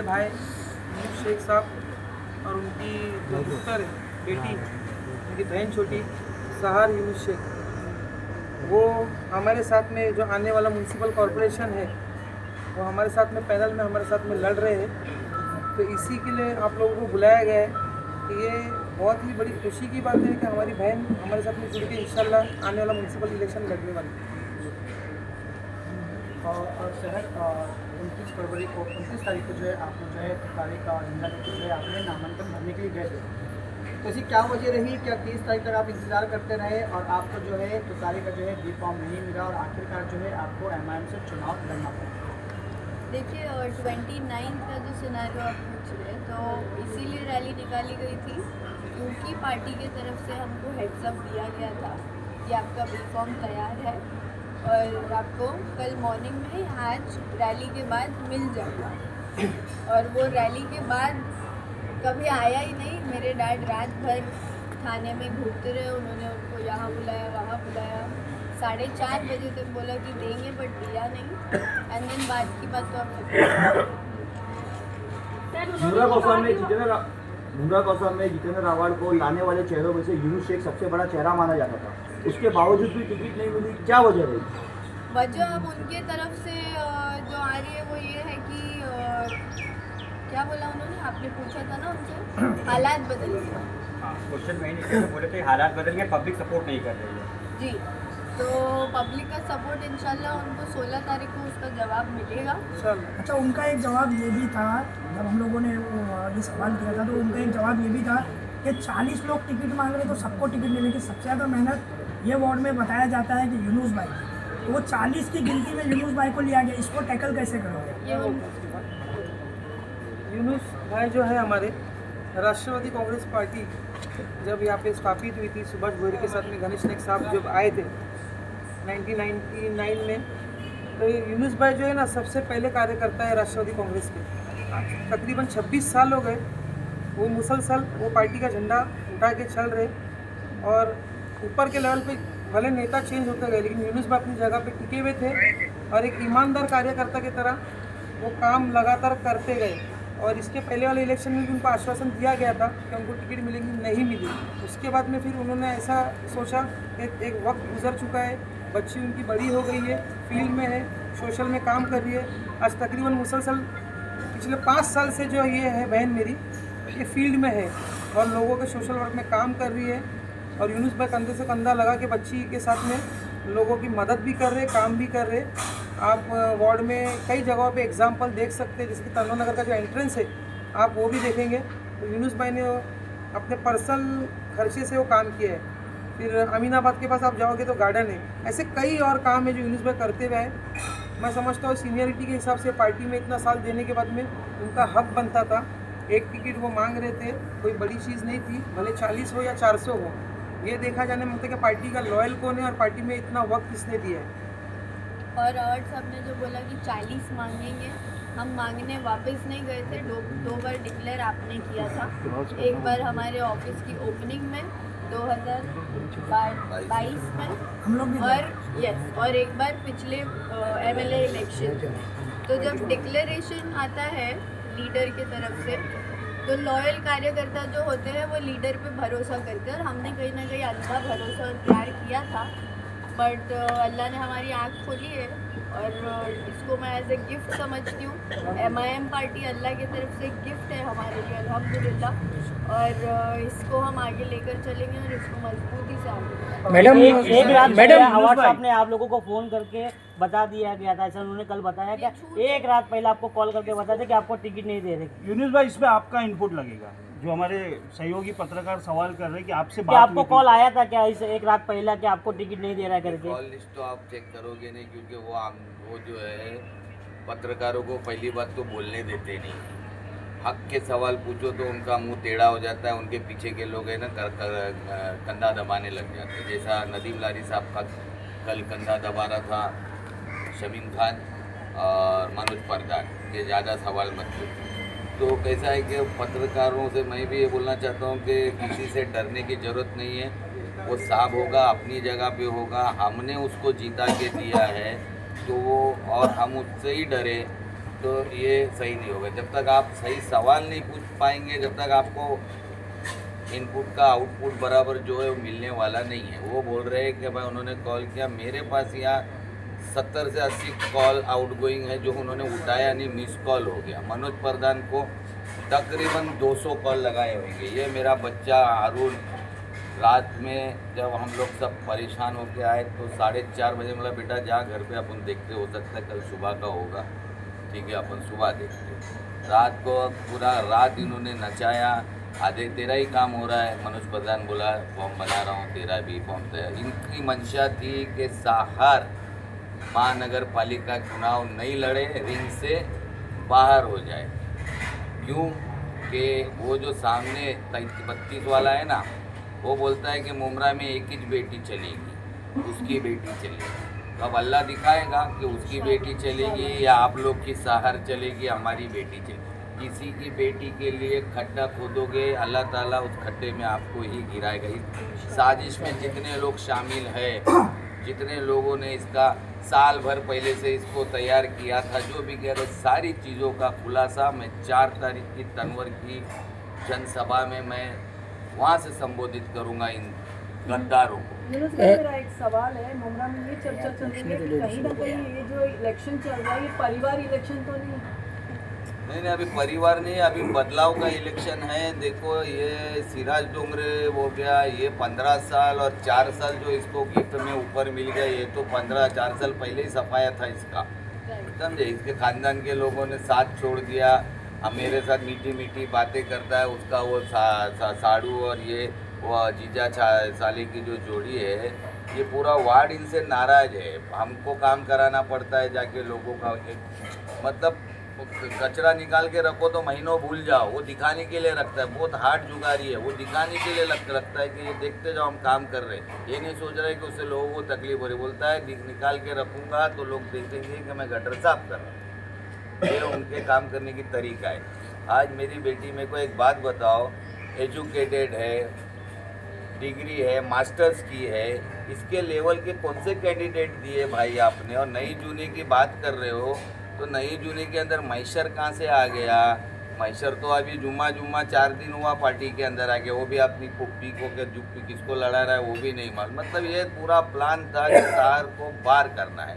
भाई यूनुस शेख साहब और उनकी जो पुत्र है बेटी, उनकी बहन छोटी सहार यूनुस शेख, वो हमारे साथ में जो आने वाला म्यूनसिपल कॉरपोरेशन है वो हमारे साथ में पैनल में हमारे साथ में लड़ रहे हैं। तो इसी के लिए आप लोगों को बुलाया गया है कि ये बहुत ही बड़ी खुशी की बात है कि हमारी बहन हमारे साथ में जुड़ के इंशाल्लाह आने वाला म्यूनसिपल इलेक्शन लड़ने वाली है। और शहर 29 तारीख को जो है आप लोग जो है तुतारी का झंडा लेकर जो है आपने नामांकन भरने के लिए गए थे, तो ऐसी क्या वजह रही? क्या 30 तारीख तक आप इंतजार करते रहे और आपको जो है तुतारी का जो है बी फॉर्म नहीं मिला और आखिरकार जो है आपको MIM से चुनाव लड़ना पड़ा? देखिए 29 का जो सिनारियो आप पूछ रहे हैं, तो इसीलिए रैली निकाली गई थी क्योंकि पार्टी की तरफ से हमको हेड्स अप दिया गया था कि आपका बी फॉर्म तैयार है और आपको कल मॉर्निंग में आज रैली के बाद मिल जाएगा। और वो रैली के बाद कभी आया ही नहीं। मेरे डैड रात भर थाने में घूमते रहे, उन्होंने उनको यहाँ बुलाया वहाँ बुलाया, 4:30 बजे तक बोला कि देंगे बट दिया नहीं। एंड देन बाद की बात तो आप मुंगा कौशल में जितेंद्र रावत को लाने वाले चेहरों में से यूनुस शेख सबसे बड़ा चेहरा माना जाता था, उसके बावजूद भी टिकट नहीं मिली, क्या वजह रही? वजह अब उनके तरफ से जो आ रही है वो ये है कि क्या बोला उन्होंने, आपने पूछा था ना उनसे, हालात बदल गए। क्वेश्चन वही नहीं बोले थे, हालात बदल गए, पब्लिक सपोर्ट नहीं कर रही है। जी, तो पब्लिक का सपोर्ट इंशाल्लाह उनको 16 तारीख को उसका जवाब मिलेगा। अच्छा, उनका एक जवाब ये भी था, जब हम लोगों ने ये सवाल किया था तो उनका एक जवाब ये भी था कि 40 लोग टिकट मांग रहे तो सबको टिकट मिले, कि सबसे ज़्यादा मेहनत ये वार्ड में बताया जाता है कि यूनुस भाई, तो वो 40 की गिनती में यूनुस भाई को लिया गया, इसको टैकल कैसे करोगे? ये यूनुस भाई जो है हमारे राष्ट्रवादी कांग्रेस पार्टी जब यहाँ पे स्थापित हुई थी सुभाष गोरे के साथ में गणेश नायक साहब जब आए थे 1999 में, तो यूनुस भाई जो है ना सबसे पहले कार्यकर्ता है राष्ट्रवादी कांग्रेस के। तकरीबन 26 साल हो गए वो मुसलसल वो पार्टी का झंडा उठा के चल रहे, और ऊपर के लेवल पे भले नेता चेंज होते गए लेकिन यूनुस भाई अपनी जगह पे टिके हुए थे और एक ईमानदार कार्यकर्ता की तरह वो काम लगातार करते गए। और इसके पहले वाले इलेक्शन में भी उनको आश्वासन दिया गया था कि उनको टिकट मिलेंगी, नहीं मिली। उसके बाद में फिर उन्होंने ऐसा सोचा कि एक वक्त गुजर चुका है, बच्ची उनकी बड़ी हो गई है, फील्ड में है, सोशल में काम कर रही है। आज तकरीबन मुसलसल पिछले 5 साल से जो ये है बहन मेरी, ये फील्ड में है और लोगों के सोशल वर्क में काम कर रही है। और यूनुस भाई कंधे से कंधा लगा के बच्ची के साथ में लोगों की मदद भी कर रहे, काम भी कर रहे। आप वार्ड में कई जगहों पे एग्जांपल देख सकते हैं, जैसे कि तन्नो नगर का जो एंट्रेंस है आप वो भी देखेंगे, तो यूनुस भाई ने अपने पर्सनल खर्चे से वो काम किया है। फिर अमीनाबाद के पास आप जाओगे तो गार्डन है, ऐसे कई और काम है जो यूनुस भाई करते हुए हैं। मैं समझता हूँ सीनियरिटी के हिसाब से पार्टी में इतना साल देने के बाद में उनका हक बनता था। एक टिकट वो मांग रहे थे, कोई बड़ी चीज़ नहीं थी, भले 40 हो या 400 हो। ये देखा जाने में कि पार्टी का लॉयल कौन है और पार्टी में इतना वक्त किसने दिया है। और साहब ने जो बोला कि 40 मांगेंगे, हम मांगने वापस नहीं गए थे। दो बार डिक्लेयर आपने किया था, एक बार हमारे ऑफिस की ओपनिंग में 2022 में हम लोग भी और एक बार पिछले MLA इलेक्शन में। तो जब डिक्लेरेशन आता है लीडर की तरफ से तो लॉयल कार्यकर्ता जो होते हैं वो लीडर पे भरोसा करते हैं, और हमने कहीं ना कहीं अंधा भरोसा और प्यार किया था। बट अल्लाह ने हमारी आँख खोली है और इसको मैं एज ए गिफ्ट समझती हूँ। MIM पार्टी अल्लाह की तरफ से गिफ्ट है हमारे लिए अल्हम्दुलिल्लाह, और इसको हम आगे लेकर चलेंगे और इसको मजबूती से आगे मैडम एक रात मैडम व्हाट्सएप ने आप लोगों को फोन करके बता दिया गया था, ऐसा उन्होंने कल बताया क्या? एक रात पहले आपको कॉल करके बता दें कि आपको टिकट नहीं दे रहे। यूनुस भाई, इसमें आपका इनपुट लगेगा। जो हमारे सहयोगी पत्रकार सवाल कर रहे हैं कि आपसे क्या बात आपको हुई थी? कॉल आया था क्या इस एक रात पहले कि आपको टिकट नहीं दे रहा करके? कॉल लिस्ट तो आप चेक करोगे नहीं, क्योंकि वो जो है पत्रकारों को पहली बात तो बोलने देते नहीं। हक के सवाल पूछो तो उनका मुंह टेढ़ा हो जाता है, उनके पीछे के लोग है ना कंधा दबाने लग जाते हैं। जैसा नदीम लारी साहब का कल कंधा दबा रहा था शमीम खान और मनोज परदार के, ज़्यादा सवाल मत पूछो। तो कैसा है कि पत्रकारों से मैं भी ये बोलना चाहता हूँ कि किसी से डरने की ज़रूरत नहीं है। वो साहब होगा, अपनी जगह पे होगा, हमने उसको जीता के दिया है तो वो, और हम उससे ही डरे तो ये सही नहीं होगा। जब तक आप सही सवाल नहीं पूछ पाएंगे, जब तक आपको इनपुट का आउटपुट बराबर जो है वो मिलने वाला नहीं है। वो बोल रहे हैं कि भाई उन्होंने कॉल किया, मेरे पास यहाँ 70 से 80 कॉल आउटगोइंग है जो उन्होंने उठाया नहीं, मिस कॉल हो गया। मनोज प्रधान को तकरीबन 200 कॉल लगाए होंगे। ये मेरा बच्चा अरुण रात में जब हम लोग सब परेशान होके आए तो 4:30 बजे बोला बेटा जा घर पे, अपन देखते, हो सकता है कल सुबह का होगा, ठीक है अपन सुबह देखते। रात को पूरा रात इन्होंने नचाया, आधे तेरा ही काम हो रहा है। मनोज प्रधान बोला फॉर्म बना रहा हूँ, तेरा भी फॉर्म तैयार। इनकी मंशा थी कि साहर महानगर पालिका चुनाव नहीं लड़े, रिंग से बाहर हो जाए। क्यों कि वो जो सामने 32 वाला है ना, वो बोलता है कि मुमरा में एक ही बेटी चलेगी, उसकी बेटी चलेगी। तो अब अल्लाह दिखाएगा कि उसकी बेटी चलेगी या आप लोग की साहर चलेगी, हमारी बेटी चलेगी। किसी की बेटी के लिए खड्डा खोदोगे, अल्लाह ताला उस खड्डे में आपको ही गिराएगा। इस साजिश में जितने लोग शामिल हैं, जितने लोगों ने इसका साल भर पहले से इसको तैयार किया था, जो भी कह रहे, सारी चीज़ों का खुलासा मैं 4 तारीख की तनवर की जनसभा में मैं वहाँ से संबोधित करूँगा इन गद्दारों को। यूनुस भाई, मेरा एक सवाल है। मुमरा में ये चर्चा चल रही है कि कहीं ना कहीं ये जो इलेक्शन चल रहा है ये परिवार इलेक्शन तो नहीं? नहीं, अभी परिवार नहीं, अभी बदलाव का इलेक्शन है। देखो ये सिराज डोंगरे हो गया, ये 15 साल और 4 साल जो इसको गिफ्ट में ऊपर मिल गया, ये तो 4 साल पहले ही सफाया था इसका, समझे। इसके खानदान के लोगों ने साथ छोड़ दिया। अब मेरे साथ मीठी मीठी बातें करता है, उसका वो साड़ू और ये वो जीजा साले की जो जोड़ी है, ये पूरा वार्ड इनसे नाराज है। हमको काम कराना पड़ता है जाके लोगों का, मतलब कचरा निकाल के रखो तो महीनों भूल जाओ, वो दिखाने के लिए रखता है। बहुत हार्ड जुगारी है, वो दिखाने के लिए रखता है कि ये देखते जाओ हम काम कर रहे हैं। ये नहीं सोच रहे कि उससे लोगों को तकलीफ हो रही। बोलता है निकाल के रखूँगा तो लोग देखेंगे कि मैं गटर साफ कर रहा हूँ। ये उनके काम करने की तरीका है। आज मेरी बेटी मेरे को एक बात बताओ, एजुकेटेड है, डिग्री है, मास्टर्स की है, इसके लेवल के कौन से कैंडिडेट दिए भाई आपने? और नई जूनी की बात कर रहे हो तो नई जूनी के अंदर मैशर कहाँ से आ गया? मैशर तो अभी जुम्मा 4 दिन हुआ पार्टी के अंदर आ गया, वो भी अपनी पुप्पी को के जुप्पी किसको लड़ा रहा है वो भी नहीं मालूम। मतलब ये पूरा प्लान था कि शहर को पार करना है,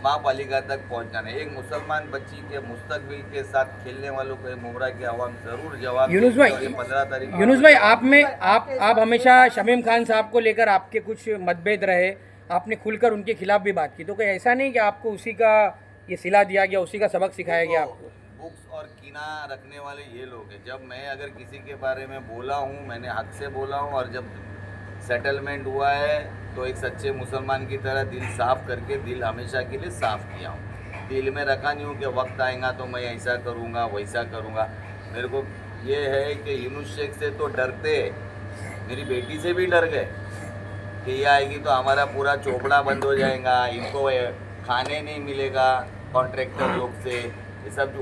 महापालिका तक पहुंचाना है। एक मुसलमान बच्ची के मुस्तकबिल के साथ खेलने वालों को मुमरा की आवाम जरूर जवाब। यूनुस भाई, 15 तारीख यूनुस भाई, आप हमेशा शमीम खान साहब को लेकर आपके कुछ मतभेद रहे, आपने खुलकर उनके खिलाफ भी बात की, तो कोई ऐसा नहीं कि आपको उसी का ये सिला दिया गया, उसी का सबक सिखाया गया आपको? बुक्स और कीना रखने वाले ये लोग हैं। जब मैं अगर किसी के बारे में बोला हूँ, मैंने हक से बोला हूँ, और जब सेटलमेंट हुआ है तो एक सच्चे मुसलमान की तरह दिल साफ़ करके दिल हमेशा के लिए साफ़ किया हूँ। दिल में रखा नहीं हूँ कि वक्त आएगा तो मैं ऐसा करूँगा वैसा करूँगा। मेरे को ये है कि यूनुस शेख से तो डरते, मेरी बेटी से भी डर गए कि ये आएगी तो हमारा पूरा चोपड़ा बंद हो जाएगा, इनको खाने नहीं मिलेगा कॉन्ट्रैक्टर लोग से, ये सब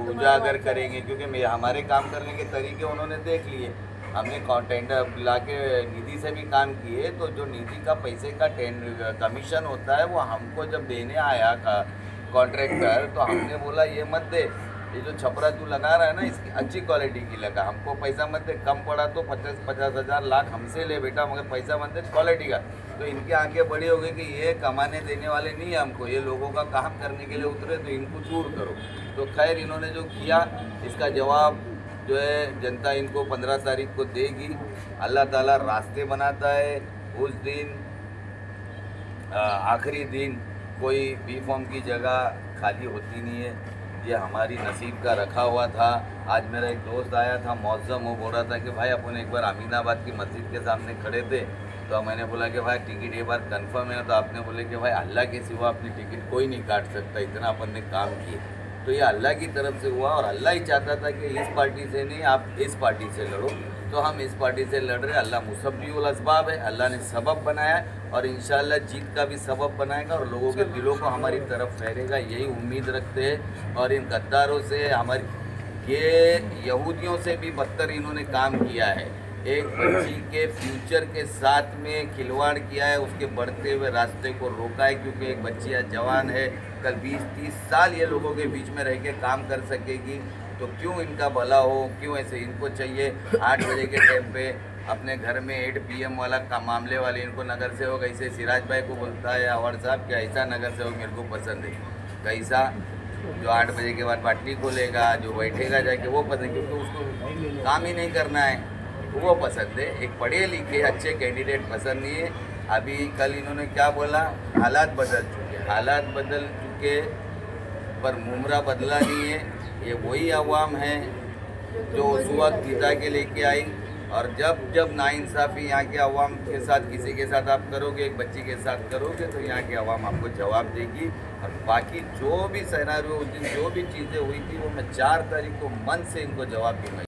उजागर करेंगे। क्योंकि हमारे काम करने के तरीके उन्होंने देख लिए। हमने टेंडर बुला के निधि से भी काम किए, तो जो निधि का पैसे का कमीशन होता है वो हमको जब देने आया कॉन्ट्रैक्टर, तो हमने बोला ये मत दे, ये जो छपरा तू लगा रहा है ना इसकी अच्छी क्वालिटी की लगा, हमको पैसा मत दे, कम पड़ा तो 50 हज़ार लाख हमसे ले बेटा, मगर पैसा मत दे क्वालिटी का। तो इनकी आंखें बड़ी हो गई कि ये कमाने देने वाले नहीं है हमको, ये लोगों का काम करने के लिए उतरे, तो इनको दूर करो। तो खैर इन्होंने जो किया इसका जवाब जो है जनता इनको 15 तारीख को देगी। अल्लाह ताला रास्ते बनाता है। उस दिन आखिरी दिन कोई बी फॉर्म की जगह खाली होती नहीं है, ये हमारी नसीब का रखा हुआ था। आज मेरा एक दोस्त आया था मौसम, वो बोल रहा था कि भाई अपन एक बार अमीनाबाद की मस्जिद के सामने खड़े थे, तो मैंने बोला कि भाई टिकट ये बार कंफर्म है ना? तो आपने बोले कि भाई अल्लाह के सिवा अपनी टिकट कोई नहीं काट सकता, इतना अपन ने काम किए। तो ये अल्लाह की तरफ से हुआ, और अल्लाह ही चाहता था कि इस पार्टी से नहीं आप इस पार्टी से लड़ो, तो हम इस पार्टी से लड़ रहे। अल्लाह मुसब्बिहुल असबाब है, अल्लाह ने सबब बनाया और इंशाअल्लाह जीत का भी सबब बनाएगा और लोगों के दिलों को हमारी तरफ फेरेगा, यही उम्मीद रखते हैं। और इन गद्दारों से हमारी, ये यहूदियों से भी बदतर इन्होंने काम किया है। एक बच्ची के फ्यूचर के साथ में खिलवाड़ किया है, उसके बढ़ते हुए रास्ते को रोका है, क्योंकि एक बच्ची आज जवान है, कल 20-30 साल ये लोगों के बीच में रह के काम कर सकेगी, तो क्यों इनका भला हो, क्यों ऐसे इनको चाहिए 8 बजे के टाइम पे अपने घर में 8 PM वाला का मामले वाले इनको नगर सेवक ऐसे सिराज भाई को बोलता है अवार्ड साहब कि ऐसा नगर सेवक मेरे को पसंद है, कैसा जो 8 बजे के बाद बाटली खोलेगा, जो बैठेगा जाके वो पसंद, क्योंकि उसको काम ही नहीं करना है, वो पसंद है। एक पढ़े लिखे अच्छे कैंडिडेट पसंद नहीं है। अभी कल इन्होंने क्या बोला, हालात बदल चुके, हालात बदल चुके पर मुमरा बदला नहीं है। ये वही अवाम है जो उस वक्त जीता के लेके आई, और जब नाइंसाफ़ी यहाँ के अवाम के साथ किसी के साथ आप करोगे, एक बच्ची के साथ करोगे, तो यहाँ के अवाम आपको जवाब देगी। और बाकी जो भी सिनेरियो उस दिन जो भी चीज़ें हुई थी वो मैं 4 तारीख को मन से इनको जवाब दूंगा।